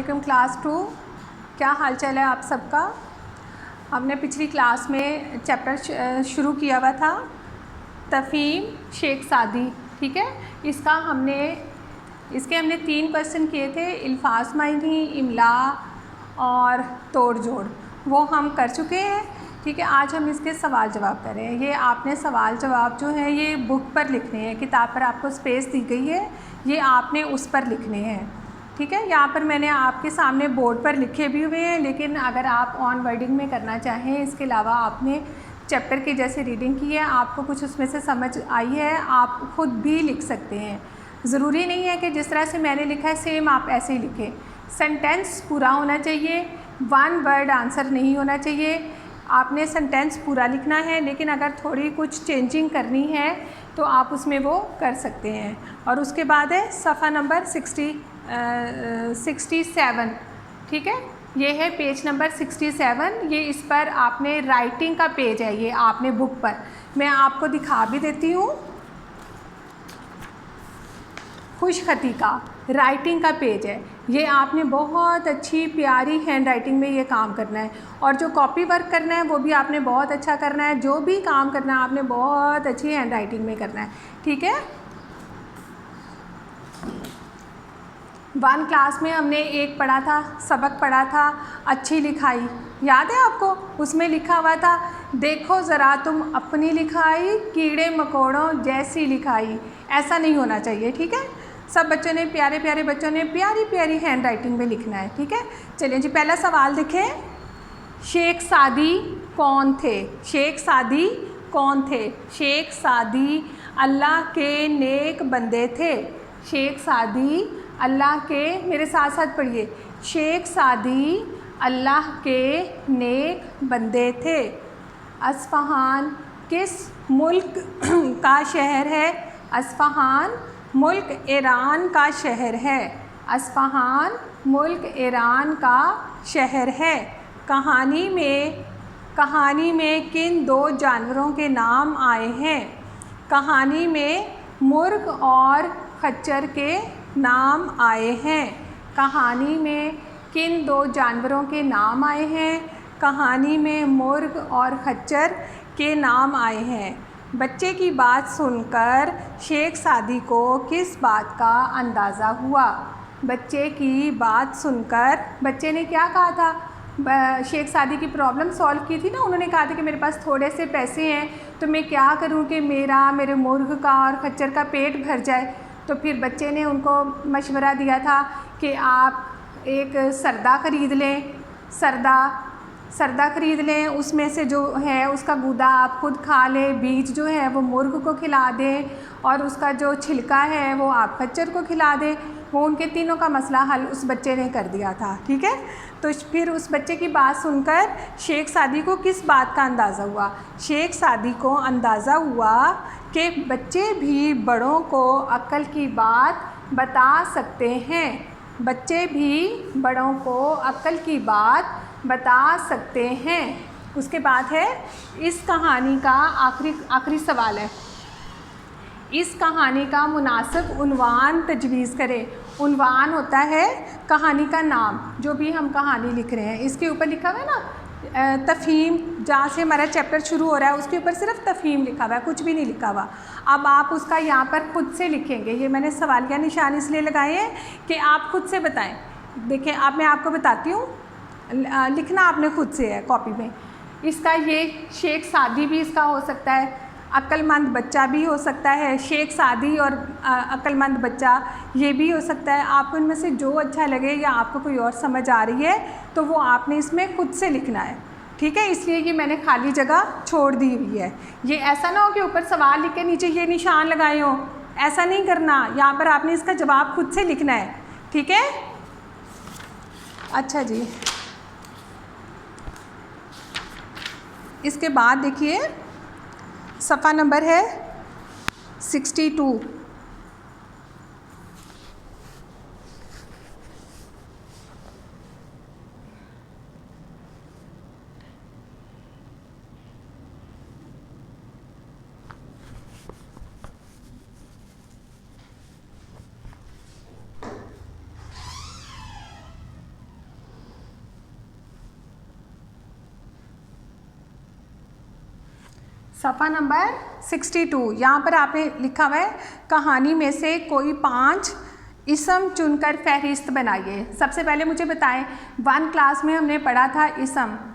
वालेकुम क्लास 2। क्या हाल चाल है आप सबका। हमने पिछली क्लास में चैप्टर शुरू किया हुआ था तफ़हीम शेख सादी, ठीक है। इसके हमने 3 क्वेश्चन किए थे, अल्फाज मायनी, इमला और तोड़ जोड़, वो हम कर चुके हैं, ठीक है। आज हम इसके सवाल जवाब कर रहे हैं। ये आपने सवाल जवाब जो है ये बुक पर लिखने हैं, किताब पर आपको स्पेस दी गई है, ये आपने उस पर लिखने हैं, ठीक है। यहाँ पर मैंने आपके सामने बोर्ड पर लिखे भी हुए हैं, लेकिन अगर आप ऑन वर्डिंग में करना चाहें, इसके अलावा आपने चैप्टर की जैसे रीडिंग की है, आपको कुछ उसमें से समझ आई है, आप ख़ुद भी लिख सकते हैं। ज़रूरी नहीं है कि जिस तरह से मैंने लिखा है सेम आप ऐसे ही लिखें। सेंटेंस पूरा होना चाहिए, 1 वर्ड आंसर नहीं होना चाहिए। आपने सेंटेंस पूरा लिखना है, लेकिन अगर थोड़ी कुछ चेंजिंग करनी है तो आप उसमें वो कर सकते हैं। और उसके बाद है सफ़ा नंबर 67, ठीक है। ये है पेज नंबर 67। ये इस पर आपने राइटिंग का पेज है, ये आपने बुक पर, मैं आपको दिखा भी देती हूँ। खुशखती का राइटिंग का पेज है, ये आपने बहुत अच्छी प्यारी हैंड राइटिंग में ये काम करना है। और जो कॉपी वर्क करना है वो भी आपने बहुत अच्छा करना है। जो भी काम करना है आपने बहुत अच्छी हैंड राइटिंग में करना है, ठीक है। 1 क्लास में हमने एक पढ़ा था, सबक पढ़ा था अच्छी लिखाई, याद है आपको। उसमें लिखा हुआ था, देखो ज़रा तुम अपनी लिखाई, कीड़े मकोड़ों जैसी लिखाई। ऐसा नहीं होना चाहिए, ठीक है। सब बच्चों ने, प्यारे प्यारे बच्चों ने प्यारी प्यारी हैंड राइटिंग में लिखना है, ठीक है। चलिए जी, पहला सवाल देखें। शेख सादी कौन थे? शेख सादी कौन थे? शेख सादी अल्लाह के नेक बंदे थे। शेख सादी अल्लाह के, मेरे साथ साथ पढ़िए, शेख सादी अल्लाह के नेक बंदे थे। अस्फ़हान किस मुल्क का शहर है? अस्फ़हान मुल्क ईरान का शहर है। अस्फ़हान मुल्क ईरान का शहर है। कहानी में किन 2 जानवरों के नाम आए हैं? कहानी में मुर्ग और खच्चर के नाम आए हैं। कहानी में किन 2 जानवरों के नाम आए हैं? कहानी में मुर्ग और खच्चर के नाम आए हैं। बच्चे की बात सुनकर शेख सादी को किस बात का अंदाज़ा हुआ? बच्चे की बात सुनकर बच्चे ने क्या कहा था? शेख सादी की प्रॉब्लम सॉल्व की थी ना, उन्होंने कहा था कि मेरे पास थोड़े से पैसे हैं तो मैं क्या करूं कि मेरे मुर्ग का और खच्चर का पेट भर जाए। तो फिर बच्चे ने उनको मशवरा दिया था कि आप एक सरदा ख़रीद लें, सरदा ख़रीद लें, उसमें से जो है उसका गूदा आप खुद खा लें, बीज जो है वो मुर्ग को खिला दें और उसका जो छिलका है वो आप खच्चर को खिला दें। वो उनके तीनों का मसला हल उस बच्चे ने कर दिया था, ठीक है। तो फिर उस बच्चे की बात सुनकर शेख सादी को किस बात का अंदाज़ा हुआ? शेख सादी को अंदाज़ा हुआ कि बच्चे भी बड़ों को अक्ल की बात बता सकते हैं। बच्चे भी बड़ों को अक्ल की बात बता सकते हैं। उसके बाद है इस कहानी का आखिरी सवाल है, इस कहानी का मुनासिब उन्वान तजवीज़ करें। उन्वान होता है कहानी का नाम, जो भी हम कहानी लिख रहे हैं। इसके ऊपर लिखा हुआ है ना तफ़हीम, जहाँ से हमारा चैप्टर शुरू हो रहा है उसके ऊपर सिर्फ तफ़हीम लिखा हुआ है, कुछ भी नहीं लिखा हुआ। अब आप उसका यहाँ पर खुद से लिखेंगे। ये मैंने सवालिया निशान इसलिए लगाए हैं कि आप खुद से बताएं। देखें, अब मैं आपको बताती हूँ, लिखना आपने खुद से है कॉपी में। इसका ये शेख सादी भी इसका हो सकता है, अक्लमंद बच्चा भी हो सकता है। शेख सादी और अक्लमंद बच्चा ये भी हो सकता है। आपको इनमें से जो अच्छा लगे या आपको कोई और समझ आ रही है तो वो आपने इसमें खुद से लिखना है, ठीक है। इसलिए ये मैंने खाली जगह छोड़ दी हुई है। ये ऐसा ना हो कि ऊपर सवाल लिख के नीचे ये निशान लगाए हो, ऐसा नहीं करना। यहाँ पर आपने इसका जवाब खुद से लिखना है, ठीक है। अच्छा जी, इसके बाद देखिए सफ़ा नंबर है 62। सफ़ा नंबर 62। यहाँ पर आपने लिखा हुआ है कहानी में से कोई 5 इसम चुनकर फहरिस्त बनाइए। सबसे पहले मुझे बताएं, 1 क्लास में हमने पढ़ा था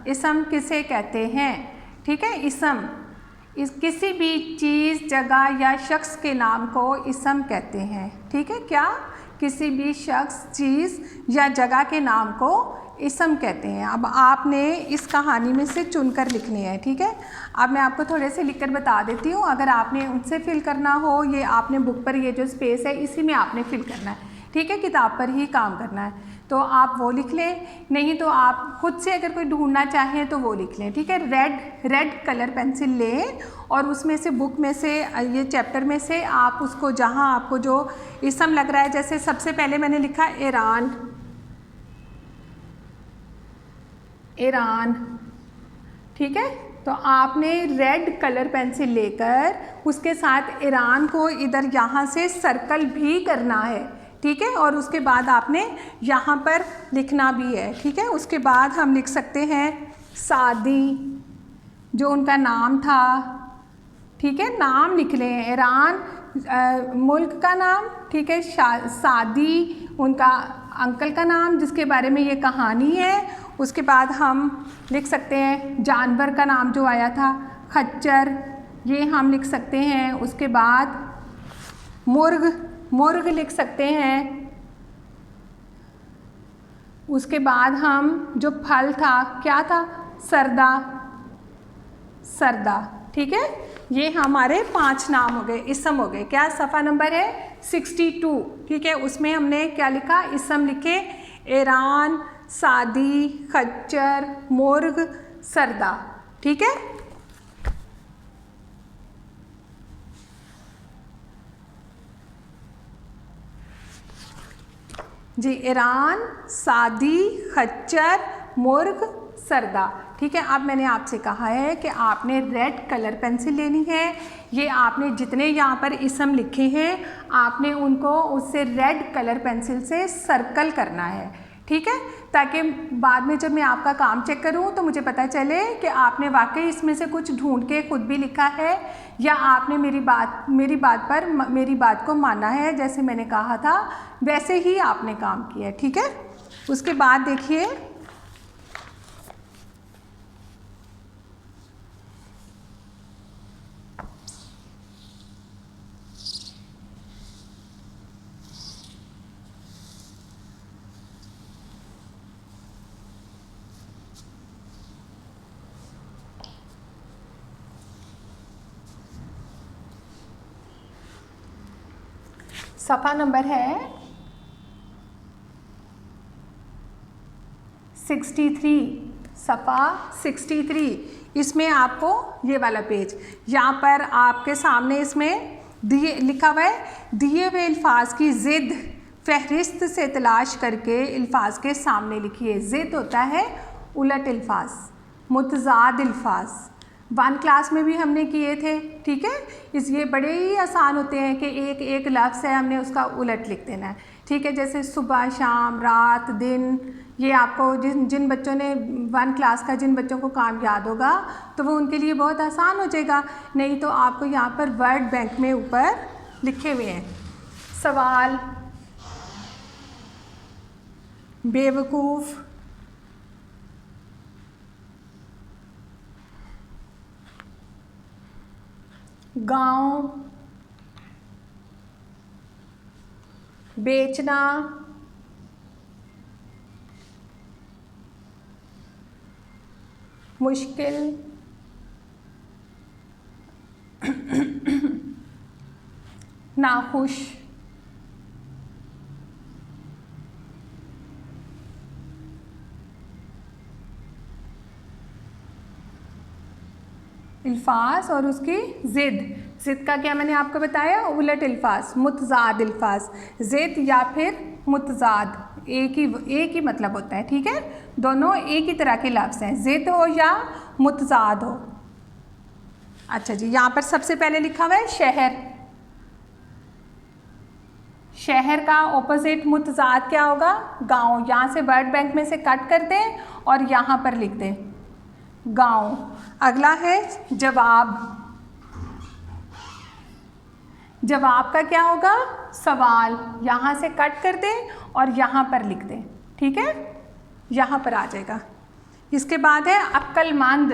इसम किसे कहते हैं। ठीक है, इसम किसी भी चीज़, जगह या शख्स के नाम को इसम कहते हैं। ठीक है, क्या किसी भी शख्स, चीज़ या जगह के नाम को इसम कहते हैं। अब आपने इस कहानी में से चुनकर लिखनी है। ठीक है, अब मैं आपको थोड़े से लिखकर बता देती हूँ। अगर आपने उनसे फिल करना हो, ये आपने बुक पर ये जो स्पेस है इसी में आपने फिल करना है। ठीक है, किताब पर ही काम करना है, तो आप वो लिख लें, नहीं तो आप खुद से अगर कोई ढूंढना चाहें तो वो लिख लें। ठीक है, रेड कलर पेंसिल लें और उसमें से बुक में से ये चैप्टर में से आप उसको जहाँ आपको जो इसम लग रहा है, जैसे सबसे पहले मैंने लिखा ईरान। ठीक है, तो आपने रेड कलर पेंसिल लेकर उसके साथ ईरान को इधर यहाँ से सर्कल भी करना है। ठीक है, और उसके बाद आपने यहाँ पर लिखना भी है। ठीक है, उसके बाद हम लिख सकते हैं सादी, जो उनका नाम था। ठीक है, नाम लिख लें, ईरान मुल्क का नाम। ठीक है, सादी उनका अंकल का नाम जिसके बारे में ये कहानी है। उसके बाद हम लिख सकते हैं जानवर का नाम जो आया था, खच्चर, ये हम लिख सकते हैं। उसके बाद मुर्ग लिख सकते हैं। उसके बाद हम जो फल था, क्या था, सरदा। ठीक है, ये हमारे 5 नाम हो गए, इसम हो गए। क्या सफ़ा नंबर है 62। ठीक है, उसमें हमने क्या लिखा, इसम लिखे, ईरान, सादी, खच्चर, मुर्ग, सरदा। ठीक है, जी, ईरान, सादी, खच्चर, मुर्ग, सरदा। ठीक है, अब मैंने आपसे कहा है कि आपने रेड कलर पेंसिल लेनी है। ये आपने जितने यहाँ पर इसम लिखे हैं आपने उनको उससे रेड कलर पेंसिल से सर्कल करना है। ठीक है, ताकि बाद में जब मैं आपका काम चेक करूं तो मुझे पता चले कि आपने वाकई इसमें से कुछ ढूंढ के खुद भी लिखा है या आपने मेरी बात को माना है, जैसे मैंने कहा था वैसे ही आपने काम किया है। ठीक है, उसके बाद देखिए सफ़ा नंबर है 63। सफ़ा 63, इसमें आपको ये वाला पेज, यहाँ पर आपके सामने इसमें लिखा हुआ है दिए हुए अल्फाज की ज़िद फहरिस्त से तलाश करके अल्फाज के सामने लिखिए। ज़िद होता है उलट अल्फाज, मुतज़ाद अल्फाज। 1 क्लास में भी हमने किए थे। ठीक है, ये बड़े ही आसान होते हैं कि एक लफ्ज़ है, हमने उसका उलट लिख देना है। ठीक है, जैसे सुबह, शाम, रात, दिन, ये आपको जिन बच्चों ने 1 क्लास का जिन बच्चों को काम याद होगा तो वो उनके लिए बहुत आसान हो जाएगा। नहीं तो आपको यहाँ पर वर्ड बैंक में ऊपर लिखे हुए हैं सवाल, बेवकूफ़, गांव, बेचना, मुश्किल, नाखुश, अल्फाज और उसकी ज़िद का क्या मैंने आपको बताया, उलट अल्फाज, मुतज़ाद अल्फाज। ज़िद या फिर मुतज़ाद एक ही मतलब होता है। ठीक है, दोनों एक ही तरह के लफ्ज़ हैं, ज़िद हो या मुतज़ाद हो। अच्छा जी, यहाँ पर सबसे पहले लिखा हुआ है शहर। शहर का ऑपोजिट मुतज़ाद क्या होगा, गांव। यहाँ से वर्ड बैंक में से कट कर दें और यहाँ पर लिख दें गांव। अगला है जवाब। जवाब का क्या होगा? सवाल। यहाँ से कट कर दें और यहाँ पर लिख दें, ठीक है, यहाँ पर आ जाएगा। इसके बाद है अक्लमंद।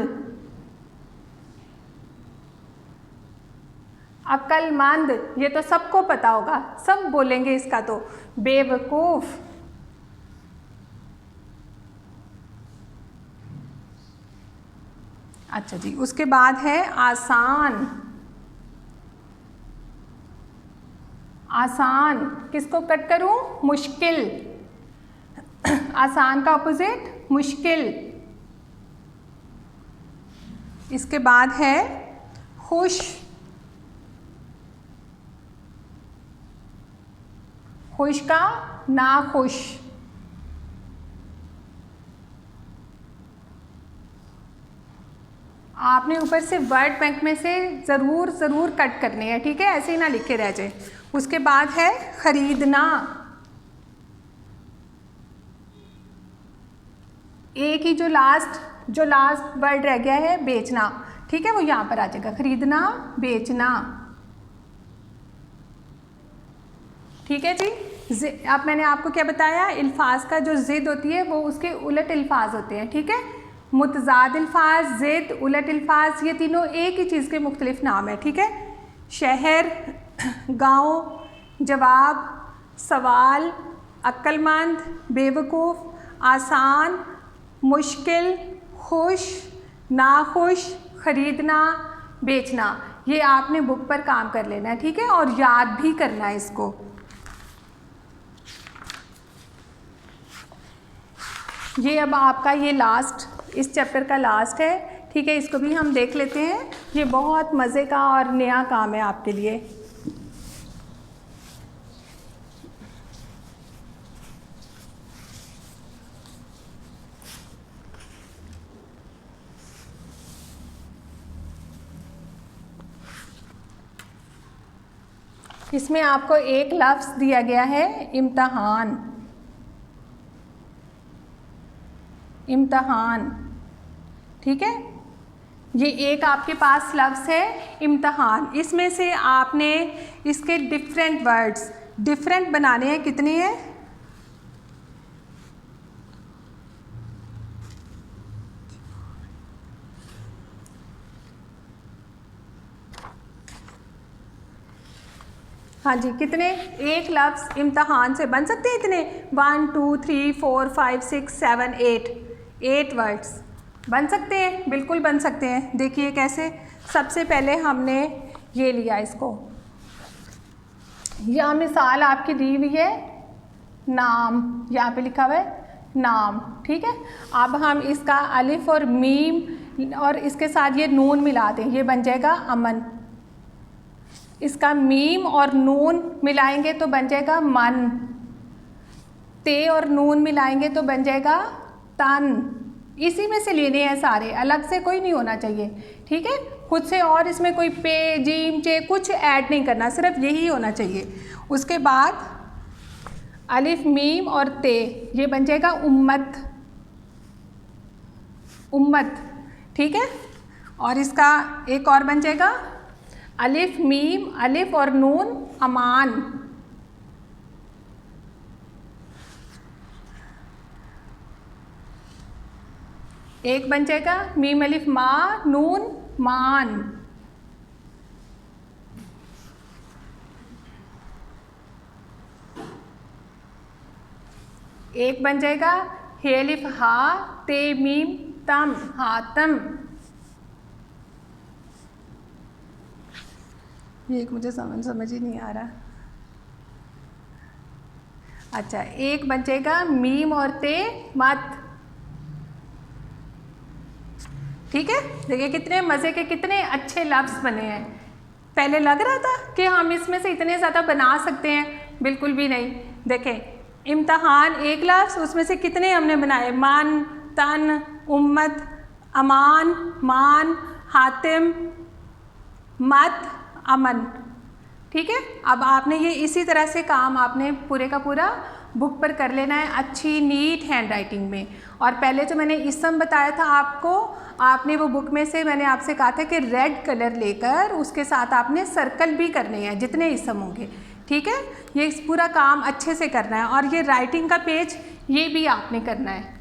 अक्लमंद ये तो सबको पता होगा, सब बोलेंगे इसका तो। बेवकूफ़। अच्छा जी, उसके बाद है आसान। आसान किसको कट करूं? मुश्किल। आसान का अपोजिट मुश्किल। इसके बाद है खुश। खुश का नाखुश। आपने ऊपर से वर्ड बैंक में से ज़रूर कट करने हैं, ठीक है, ऐसे ही ना लिखे रह जाए। उसके बाद है खरीदना। एक ही जो लास्ट वर्ड रह गया है बेचना, ठीक है, वो यहाँ पर आ जाएगा। खरीदना, बेचना, ठीक है जी। अब मैंने आपको क्या बताया, अल्फाज का जो ज़िद होती है वो उसके उलट अल्फाज होते हैं, ठीक है। मुतज़ाद अल्फाज, ज़िद, उलट अल्फाज, ये तीनों एक ही चीज़ के मुख्तलिफ नाम है, ठीक है। शहर, गाँव, जवाब, सवाल, अक्लमंद, बेवकूफ़, आसान, मुश्किल, खुश, नाखुश, खरीदना, बेचना, ये आपने बुक पर काम कर लेना है, ठीक है, और याद भी करना है इसको। ये अब आपका ये लास्ट, इस चैप्टर का लास्ट है, ठीक है, इसको भी हम देख लेते हैं। ये बहुत मज़े का और नया काम है आपके लिए। इसमें आपको एक लफ्ज़ दिया गया है, इम्तहान। इम्तहान, ठीक है, ये एक आपके पास लफ्ज़ है इम्तहान। इसमें से आपने इसके डिफरेंट वर्ड्स डिफरेंट बनाने हैं। कितने हैं? हाँ जी, कितने? एक लफ्ज़ इम्तहान से बन सकते हैं इतने, 1 2 3 4 5 6 7 8 वर्ड्स बन सकते हैं, बिल्कुल बन सकते हैं। देखिए कैसे। सबसे पहले हमने ये लिया इसको, यह मिसाल आपकी दी हुई है नाम, यहाँ पे लिखा हुआ है नाम, ठीक है। अब हम इसका अलिफ और मीम और इसके साथ ये नून मिला दें, ये बन जाएगा अमन। इसका मीम और नून मिलाएंगे तो बन जाएगा मन। ते और नून मिलाएंगे तो बन जाएगा तन। इसी में से लेने हैं सारे, अलग से कोई नहीं होना चाहिए, ठीक है। खुद से और इसमें कोई पे, जीम, चे कुछ ऐड नहीं करना, सिर्फ यही होना चाहिए। उसके बाद अलिफ, मीम और ते, ये बन जाएगा उम्मत। उम्मत, ठीक है। और इसका एक और बन जाएगा अलिफ, मीम, अलिफ और नून, अमान। एक बन जाएगा मीम अलिफ मा, नून, मान। एक बन जाएगा हे अलिफ हा, ते मीम तम, हातम। एक मुझे समझ ही नहीं आ रहा। अच्छा, एक बन जाएगा मीम और ते मत, ठीक है। देखिए कितने मज़े के, कितने अच्छे लफ्ज़ बने हैं। पहले लग रहा था कि हम इसमें से इतने ज़्यादा बना सकते हैं, बिल्कुल भी नहीं। देखें, इम्तहान एक लफ्ज़, उसमें से कितने हमने बनाए, मन, तन, उम्मत, अमान, मान, हातिम, मत, अमन, ठीक है। अब आपने ये इसी तरह से काम आपने पूरे का पूरा बुक पर कर लेना है अच्छी नीट हैंड राइटिंग में। और पहले जो मैंने इसम बताया था आपको, आपने वो बुक में से मैंने आपसे कहा था कि रेड कलर लेकर उसके साथ आपने सर्कल भी करने हैं जितने इसम होंगे, ठीक है। ये पूरा काम अच्छे से करना है। और ये राइटिंग का पेज ये भी आपने करना है।